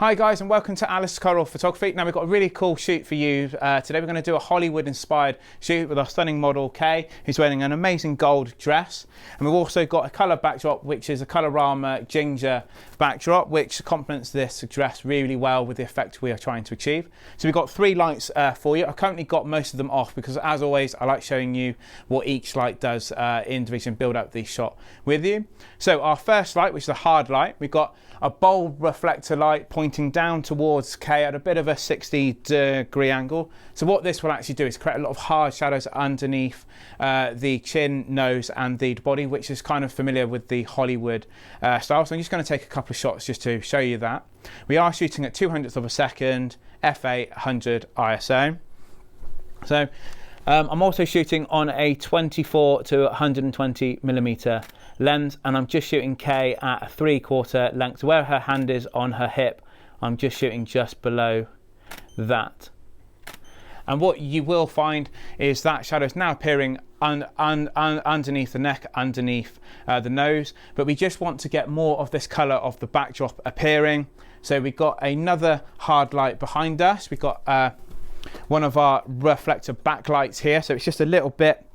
Hi guys, and welcome to Alice Coral Photography. Now we've got a really cool shoot for you. Today we're going to do a Hollywood inspired shoot with our stunning model Kay, who's wearing an amazing gold dress. And we've also got a colour backdrop, which is a Colorama ginger backdrop, which complements this dress really well with the effect we are trying to achieve. So we've got three lights for you. I've currently got most of them off because, as always, I like showing you what each light does individually and build up the shot with you. So our first light, which is a hard light, we've got a bold reflector light pointing down towards Kay at a bit of a 60-degree angle. So what this will actually do is create a lot of hard shadows underneath the chin, nose and the body, which is kind of familiar with the Hollywood style. So I'm just going to take a couple of shots just to show you that. We are shooting at 200th of a second, f8 100 ISO. So I'm also shooting on a 24 to 120mm lens, and I'm just shooting Kay at a 3/4 length. So where her hand is on her hip, I'm just shooting just below that. And what you will find is that shadow is now appearing underneath the neck, underneath the nose, but we just want to get more of this colour of the backdrop appearing. So we've got another hard light behind us. We've got one of our reflector backlights here, so it's just a little bit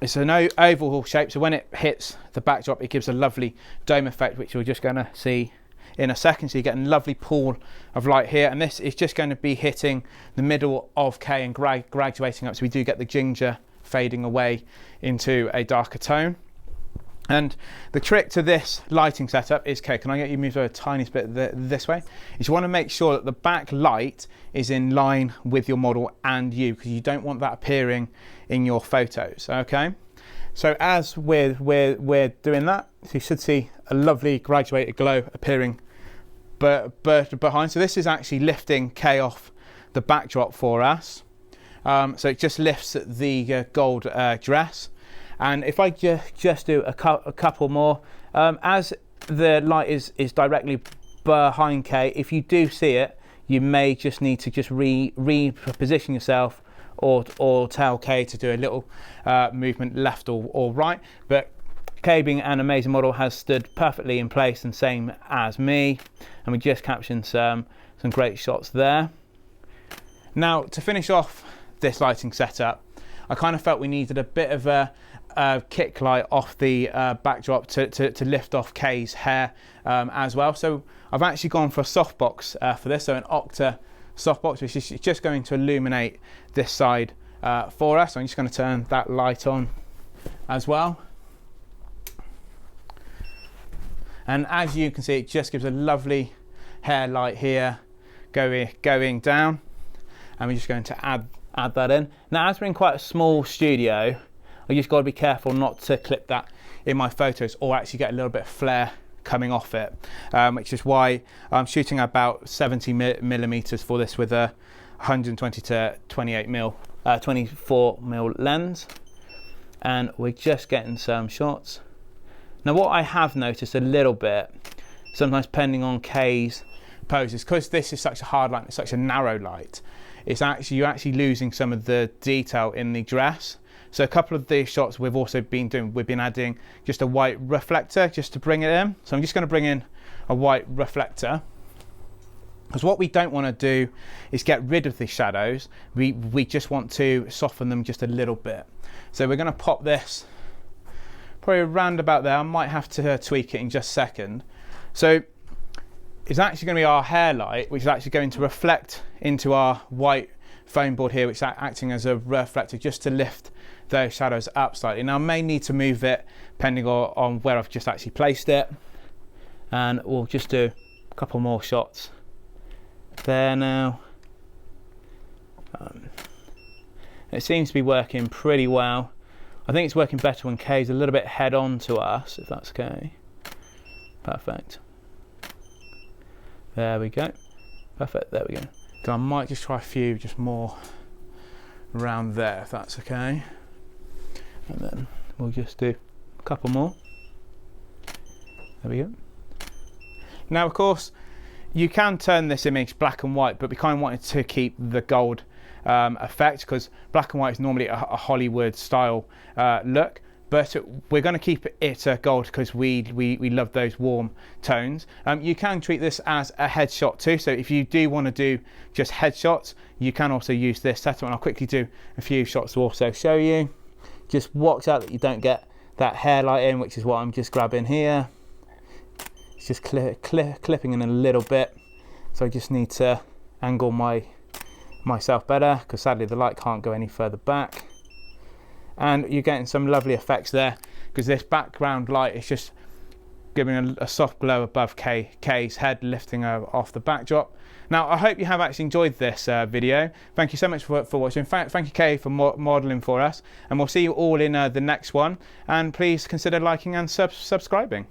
it's an oval shape, so when it hits the backdrop it gives a lovely dome effect, which we're just going to see in a second. So you get a lovely pool of light here, and this is just going to be hitting the middle of Kay and graduating up, so we do get the ginger fading away into a darker tone. And the trick to this lighting setup is, Kay, can I get you moved over a tiny bit this way? Is you want to make sure that the back light is in line with your model and you, because you don't want that appearing in your photos, okay? So as we're doing that, so you should see a lovely graduated glow appearing behind. So this is actually lifting Kay off the backdrop for us. So it just lifts the gold dress. And if I just do a couple more, as the light is directly behind Kay, if you do see it, you may just need to just reposition yourself or tell Kay to do a little movement left or right. But Kay, being an amazing model, has stood perfectly in place, and same as me. And we just captioned some great shots there. Now, to finish off this lighting setup, I kind of felt we needed a bit of a kick light off the backdrop to lift off Kay's hair as well. So I've actually gone for a softbox for this, so an Octa softbox, which is just going to illuminate this side for us. So I'm just going to turn that light on as well. And as you can see, it just gives a lovely hair light here going down. And we're just going to add that in. Now, as we're in quite a small studio, I just got to be careful not to clip that in my photos or actually get a little bit of flare coming off it, which is why I'm shooting about 70mm for this with a 120 to 24mm lens, and we're just getting some shots. Now, what I have noticed a little bit, sometimes depending on Kay's poses, because this is such a hard light, it's such a narrow light, you're actually losing some of the detail in the dress. So a couple of these shots we've also been doing, we've been adding just a white reflector just to bring it in. So I'm just going to bring in a white reflector, because what we don't want to do is get rid of the shadows. We just want to soften them just a little bit. So we're going to pop this probably around about there. I might have to tweak it in just a second. So it's actually going to be our hair light, which is actually going to reflect into our white foam board here, which is acting as a reflector just to lift those shadows up slightly. Now I may need to move it depending on where I've just actually placed it, and we'll just do a couple more shots there now. It seems to be working pretty well. I think it's working better when Kay's a little bit head on to us, if that's okay. Perfect. There we go. Perfect, there we go. So I might just try a few just more around there, if that's okay. And then we'll just do a couple more. There we go. Now, of course, you can turn this image black and white, but we kind of wanted to keep the gold effect, because black and white is normally a Hollywood style look. but we're going to keep it gold because we love those warm tones. You can treat this as a headshot too, so if you do want to do just headshots, you can also use this setup, and I'll quickly do a few shots to also show you. Just watch out that you don't get that hairlight in, which is what I'm just grabbing here. It's just clipping in a little bit, so I just need to angle myself better because sadly the light can't go any further back. And you're getting some lovely effects there because this background light is just giving a soft glow above Kay's head, lifting her off the backdrop. Now, I hope you have actually enjoyed this video. Thank you so much for watching. Thank you, Kay, for modelling for us. And we'll see you all in the next one. And please consider liking and subscribing.